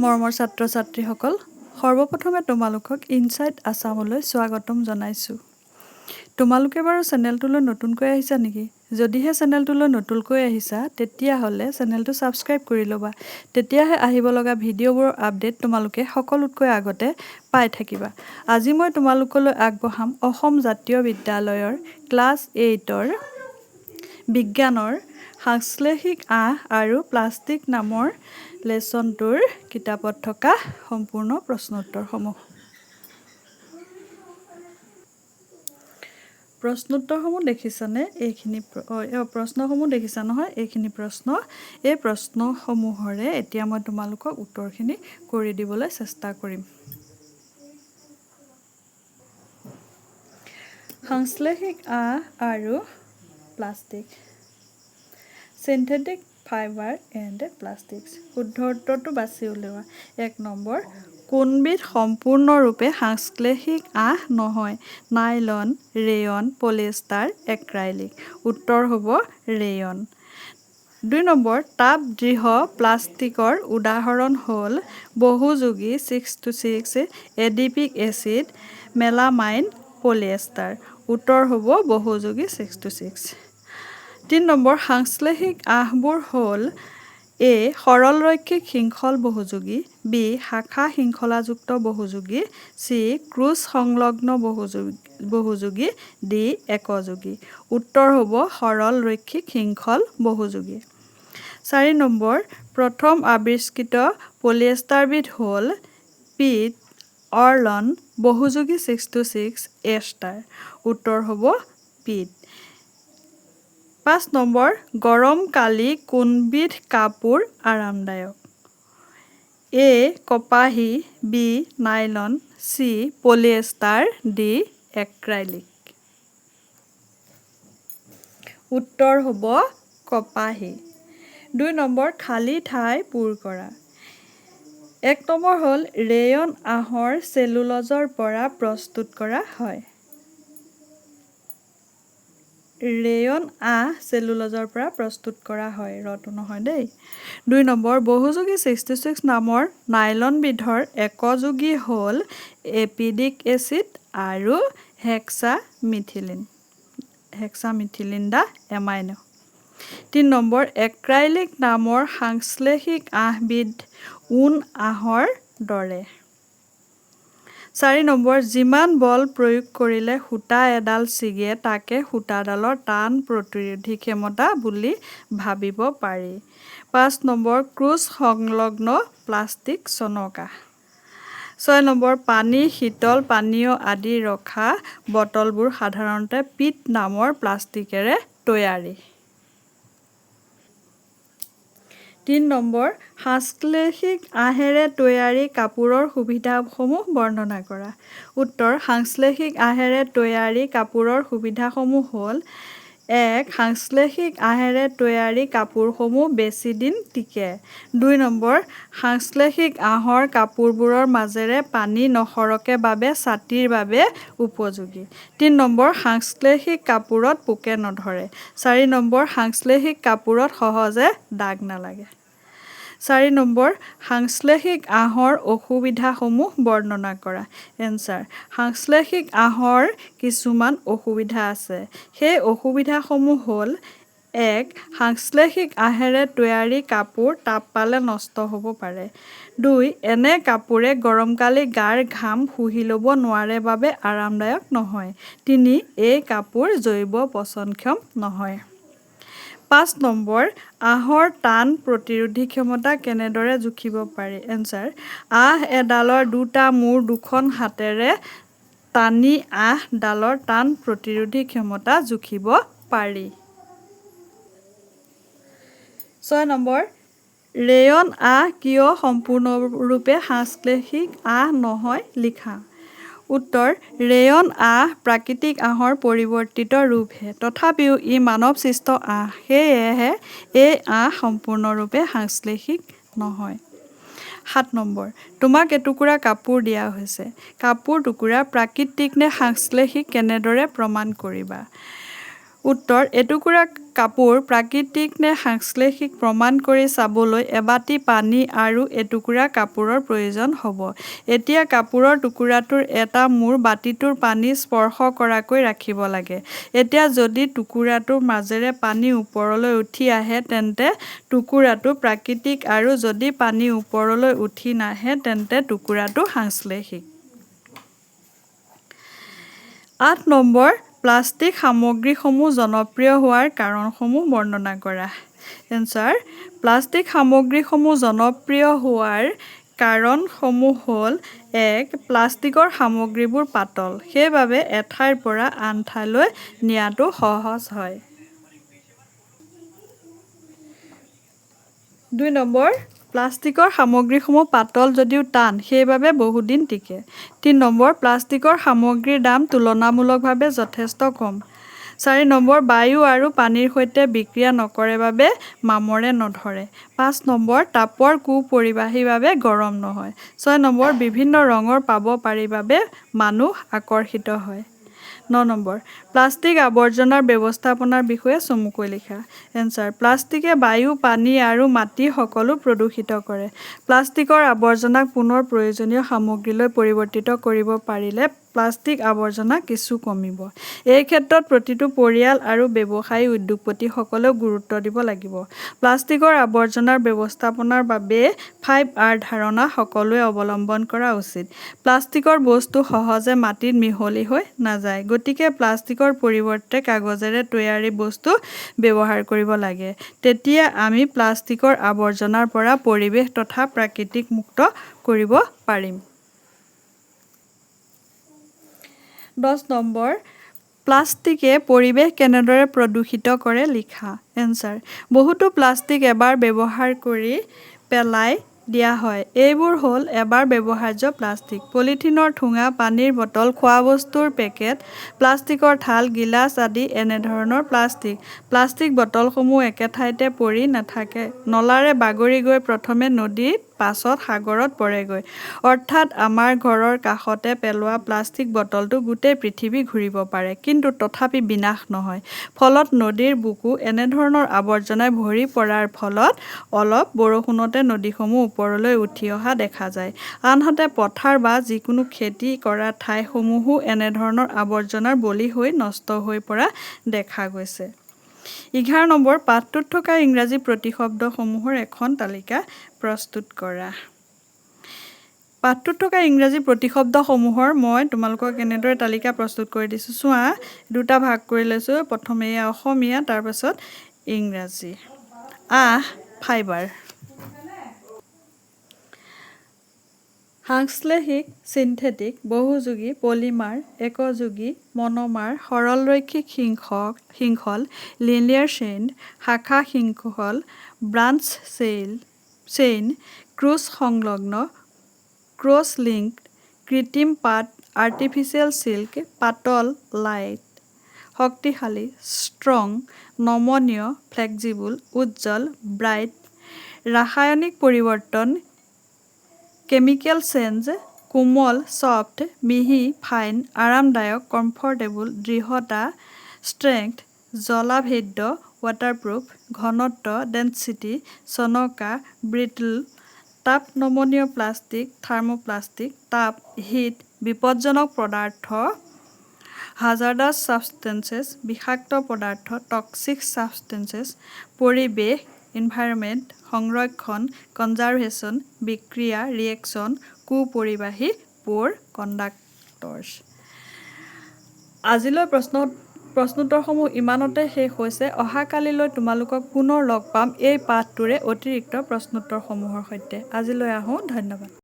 মৰমৰ ছাত্ৰ-ছাত্ৰীসকল, সৰ্বপ্ৰথমে তোমালোকক ইনচাইট আছামলৈ স্বাগতম জনাইছোঁ। তোমালোকে বাৰু চেনেলটোলৈ নতুনকৈ আহিছা নেকি? যদিহে চেনেলটোলৈ নতুনকৈ আহিছা, তেতিয়াহ'লে চেনেলটো ছাবস্ক্ৰাইব কৰি ল'বা। তেতিয়াহে আহিব লগা ভিডিঅ'বোৰৰ আপডেট তোমালোকে সকলোতকৈ আগতে পাই থাকিবা। আজি মই তোমালোকলৈ আগবঢ়াম অসম জাতীয় বিদ্যালয়ৰ ক্লাছ 8ৰ বিজ্ঞানৰ সংশ্লেষিক আঁহ আৰু প্লাষ্টিক নামৰ লেচনটোৰ কিতাপত থকা সম্পূৰ্ণ প্ৰশ্নোত্তৰসমূহ। প্ৰশ্নোত্তৰসমূহ দেখিছানে? প্ৰশ্নসমূহ দেখিছা নহয়? এইখিনি প্ৰশ্ন। এই প্ৰশ্নসমূহৰে এতিয়া মই তোমালোকক উত্তৰখিনি কৰি দিবলৈ চেষ্টা কৰিম। সংশ্লেষিক আঁহ আৰু plastic. Synthetic fibre and plastics. শুদ্ধ উত্তৰটো বাছি উলিওৱা। 1 নম্বৰ, কোনবিধ সম্পূৰ্ণৰূপে সংশ্লেষিক আঁহ নহয়? Nylon, rayon, polyester, acrylic. উত্তৰ হ'ব ৰেয়ন। 2 নম্বৰ, তাপদৃঢ় প্লাষ্টিকৰ উদাহৰণ হ'ল বহুযোগী 6-6 এডিপিক এচিড, মেলামাইন, পলিয়েষ্টাৰ। উত্তৰ হ'ব বহুযোগী 6-6। 3 নম্বৰ, সংশ্লেষিক আঁহবোৰ হ'ল এ. সৰলৰৈখিক শৃংখল বহুযোগী, বি. শাখা শৃংখলাযুক্ত বহুযোগী, চি. ক্ৰোছ সংলগ্ন বহুযোগী, ডি. একযোগী। উত্তৰ হ'ব সৰলৰৈখিক শৃংখল বহুযোগী। 4 নম্বৰ, প্ৰথম আৱিষ্কৃত পলিয়েষ্টাৰবিধ হ'ল পিট অৰ্লন বহুযোগী 6-6 এষ্টাৰ। উত্তৰ হ'ব পিট। 5 নম্বৰ, গৰম কালি কোনবিধ কাপোৰ আৰামদায়ক? এ. কপাহী, B. Nylon, C. Polyester, D. Acrylic. উত্তৰ হ'ব কপাহী। 2 নম্বৰ, খালী ঠাই পূৰ কৰা। 1 নম্বৰ হ'ল ৰেয়ন আঁহৰ চেলুল'জৰ পৰা প্ৰস্তুত কৰা হয়। ৰেয়ন আঁহ চেলুল'জৰ পৰা প্ৰস্তুত কৰা হয়। ৰটো নহয় দেই। 2 নম্বৰ, বহুযোগী 6-6 নামৰ নাইলনবিধৰ একযোগী হ'ল এপিডিক এচিড আৰু হেক্সামিথিলিন দা এমাইন'। 3 নম্বৰ, এক্ৰাইলিক নামৰ সংশ্লেষিক আঁহবিধ উন আঁহৰ দৰে। 4 নম্বৰ, যিমান বল প্ৰয়োগ কৰিলে সূতা এডাল ছিগে তাকে সূতাডালৰ টান প্ৰতিৰোধী ক্ষমতা বুলি ভাবিব পাৰি। 5 নম্বৰ, ক্ৰোছ সংলগ্ন প্লাষ্টিক চনকা। 6 নম্বৰ, পানী, শীতল পানীয় আদি ৰখা বটলবোৰ সাধাৰণতে পিট নামৰ প্লাষ্টিকেৰে তৈয়াৰী। 3 নম্বৰ, সংশ্লেষিক আঁহেৰে তৈয়াৰী কাপোৰৰ সুবিধাসমূহ বৰ্ণনা কৰা। উত্তৰ, সংশ্লেষিক আঁহেৰে তৈয়াৰী কাপোৰৰ সুবিধাসমূহ হ'ল 1. সংশ্লেষিক আঁহেৰে তৈয়াৰী কাপোৰসমূহ বেছি দিন টিকে। 2 নম্বৰ, সংশ্লেষিক আঁহৰ কাপোৰবোৰৰ মাজেৰে পানী নসৰকে বাবে ছাতিৰ বাবে উপযোগী। 3 নম্বৰ, সংশ্লেষিক কাপোৰত পোকে নধৰে। 4 নম্বৰ, সংশ্লেষিক কাপোৰত সহজে দাগ নালাগে। 4 নম্বৰ, সংশ্লেষিক আঁহৰ অসুবিধাসমূহ বৰ্ণনা কৰা। এনচাৰ: সংশ্লেষিক আঁহৰ কিছুমান অসুবিধা আছে। সেই অসুবিধাসমূহ হ'ল 1. সংশ্লেষিক আঁহেৰে তৈয়াৰী কাপোৰ তাপ পালে নষ্ট হ'ব পাৰে। 2. এনে কাপোৰে গৰমকালি গাৰ ঘাম শুহি ল'ব নোৱাৰে বাবে আৰামদায়ক নহয়। 3. এই কাপোৰ জৈৱ পচনক্ষম নহয়। 5 নম্বৰ, আঁহৰ টান প্ৰতিৰোধী ক্ষমতা কেনেদৰে জুখিব পাৰি? এনচাৰ: আঁহ এডালৰ দুটা মূৰ দুখন হাতেৰে টানি আঁহ ডালৰ টান প্ৰতিৰোধী ক্ষমতা জুখিব পাৰি। 6 নম্বৰ, ৰেয়ন আঁহ কিয় সম্পূৰ্ণৰূপে সংশ্লেষিক আঁহ নহয় লিখা। উত্তৰ, ৰেয়ন আঁহ প্ৰাকৃতিক আঁহৰ পৰিৱৰ্তিত ৰূপহে। তথাপিও ই মানৱসৃষ্ট আঁহ। সেয়েহে এই আঁহ সম্পূৰ্ণৰূপে সংশ্লেষিক নহয়। 7 নম্বৰ, তোমাক এটুকুৰা কাপোৰ দিয়া হৈছে। কাপোৰ টুকুৰা প্ৰাকৃতিক নে সংশ্লেষিক কেনেদৰে প্ৰমাণ কৰিবা? উত্তৰ এটুকুৰা কাপোৰ প্ৰাকৃতিক নে সাংশ্লেষিক প্ৰমাণ কৰি চাবলৈ এবাটি পানী আৰু এটুকুৰা কাপোৰৰ প্ৰয়োজন হ'ব। এতিয়া কাপোৰৰ টুকুৰাটোৰ এটা মূৰ বাতিটোৰ পানী স্পৰ্শ কৰাকৈ ৰাখিব লাগে। এতিয়া যদি টুকুৰাটোৰ মাজেৰে পানী ওপৰলৈ উঠি আহে তেন্তে টুকুৰাটো প্ৰাকৃতিক আৰু যদি পানী ওপৰলৈ উঠি নাহে তেন্তে টুকুৰাটো সাংশ্লেষিক। ৮ নম্বৰ প্লাষ্টিক সামগ্ৰীসমূহ জনপ্ৰিয় হোৱাৰ কাৰণসমূহ বৰ্ণনা কৰা। এনচাৰ প্লাষ্টিক সামগ্ৰীসমূহ জনপ্ৰিয় হোৱাৰ কাৰণসমূহ হ'ল ১. প্লাষ্টিকৰ সামগ্ৰীবোৰ পাতল, সেইবাবে এঠাইৰ পৰা আন ঠাইলৈ নিয়াটো সহজ হয়। ২ নম্বৰ প্লাষ্টিকৰ সামগ্ৰীসমূহ পাতল যদিও টান, সেইবাবে বহুদিন টিকে। ৩ নম্বৰ প্লাষ্টিকৰ সামগ্ৰীৰ দাম তুলনামূলকভাৱে যথেষ্ট কম। ৪ নম্বৰ বায়ু আৰু পানীৰ সৈতে বিক্ৰিয়া নকৰে বাবে মামৰে নধৰে। ৫ নম্বৰ তাপৰ কুপৰিবাহী বাবে গৰম নহয়। ৬ নম্বৰ বিভিন্ন ৰঙৰ পাব পাৰি বাবে মানুহ আকৰ্ষিত হয়। ৯ নম্বৰ প্লাষ্টিক আৱৰ্জনাৰ ব্যৱস্থাপনাৰ বিষয়ে চমুকৈ লিখা। এনচাৰ প্লাষ্টিকে বায়ু, পানী আৰু মাটি সকলো প্ৰদূষিত কৰে। প্লাষ্টিকৰ আৱৰ্জনাক পুনৰ প্ৰয়োজনীয় সামগ্ৰীলৈ পৰিৱৰ্তিত কৰিব পাৰিলে প্লাষ্টিক আৱৰ্জনা কিছু কমিব। এই ক্ষেত্ৰত প্ৰতিটো পৰিয়াল আৰু ব্যৱসায়ী উদ্যোগপতিসকলেও গুৰুত্ব দিব লাগিব। প্লাষ্টিকৰ আৱৰ্জনাৰ ব্যৱস্থাপনাৰ বাবে 5R ধাৰণা সকলোৱে অৱলম্বন কৰা উচিত। প্লাষ্টিকৰ বস্তু সহজে মাটিত মিহলি হৈ নাযায়, গতিকে প্লাষ্টিকৰ পৰিৱৰ্তে কাগজেৰে তৈয়াৰী বস্তু ব্যৱহাৰ কৰিব লাগে। তেতিয়া আমি প্লাষ্টিকৰ আৱৰ্জনাৰ পৰা পৰিৱেশ তথা প্ৰাকৃতিক মুক্ত কৰিব পাৰিম। ১০ নম্বৰ প্লাষ্টিকে পৰিৱেশ কেনেদৰে প্ৰদূষিত কৰে লিখা। এনচাৰ বহুতো প্লাষ্টিক এবাৰ ব্যৱহাৰ কৰি পেলাই দিয়া হয়। এইবোৰ হ'ল এবাৰ ব্যৱহাৰ্য প্লাষ্টিক, পলিথিনৰ ঠোঙা, পানীৰ বটল, খোৱা বস্তুৰ পেকেট, প্লাষ্টিকৰ থাল, গিলাচ আদি এনেধৰণৰ প্লাষ্টিক। প্লাষ্টিক বটলসমূহ একে ঠাইতে পৰি নাথাকে, নলাৰে বাগৰি গৈ প্ৰথমে নদীত পাছত সাগৰত পৰেগৈ। অৰ্থাৎ আমাৰ ঘৰৰ কাষতে পেলোৱা প্লাষ্টিক বটলটো গোটেই পৃথিৱী ঘূৰিব পাৰে, কিন্তু তথাপি বিনাশ নহয়। ফলত নদীৰ বুকু এনেধৰণৰ আৱৰ্জনাই ভৰি পৰাৰ ফলত অলপ বৰষুণতে নদীসমূহ ওপৰলৈ উঠি অহা দেখা যায়। আনহাতে পথাৰ বা যিকোনো খেতি কৰা ঠাইসমূহো এনেধৰণৰ আৱৰ্জনাৰ বলি হৈ নষ্ট হৈ পৰা দেখা গৈছে। 11 নম্বৰ পাঠটোত থকা ইংৰাজী প্ৰতিশব্দসমূহৰ এখন তালিকা প্ৰস্তুত কৰা। পাঠটোত থকা ইংৰাজী প্ৰতিশব্দসমূহৰ মই তোমালোকক এনেদৰে তালিকা প্ৰস্তুত কৰি দিছোঁ। চোৱা, দুটা ভাগ কৰি লৈছোঁ। প্ৰথমে এয়া অসমীয়া, তাৰপাছত ইংৰাজী। ফাইবাৰ সাংশ্লেষিক, সিন্থেটিক, বহুযোগী, পলিমাৰ, একযোগী, মনোমাৰ, সৰলৰৈখিক শৃংখল, লিনিয়াৰ চেইন, শাখা শৃংখল, ব্ৰাঞ্চ চেইন, ক্ৰছ সংলগ্ন, ক্ৰছ লিংকড, কৃত্ৰিম পাত, আৰ্টিফিচিয়েল চিল্ক, পাতল, লাইট, শক্তিশালী, ষ্ট্ৰং, নমনীয়, ফ্লেক্সিবল, উজ্জ্বল, ব্ৰাইট, ৰাসায়নিক পৰিৱৰ্তন, কেমিকেল চেঞ্জ, কোমল, ছফ্ট, মিহি, ফাইন, আৰামদায়ক, কমফৰ্টেবল, দৃঢ়তা, ষ্ট্ৰেংথ, জলাভেদ্য, ৱাটাৰপ্ৰুফ, ঘনত্ব, ডেন্সিটি, চনকা, ব্ৰিটল, তাপ নমনীয় প্লাষ্টিক, থাৰ্মোপ্লাষ্টিক, তাপ, হিট, বিপদজনক পদাৰ্থ, হাজাৰ্ডাছ ছাবষ্টেন্সেছ, বিষাক্ত পদাৰ্থ, টক্সিক ছাবষ্টেন্সেছ, পৰিৱেশ, এনভাইৰনমেণ্ট, সংৰক্ষণ, কনজাৰভেশ্যন, বিক্ৰিয়া, ৰিয়েকশ্যন, কুপৰিবাহী, পোৰ কণ্ডাক্টৰ্ছ। আজিলৈ প্ৰশ্নোত্তৰসমূহ ইমানতে শেষ হৈছে। অহাকালিলৈ তোমালোকক পুনৰ লগ পাম এই পাঠটোৰে অতিৰিক্ত প্ৰশ্নোত্তৰসমূহৰ সৈতে। আজিলৈ আহোঁ, ধন্যবাদ।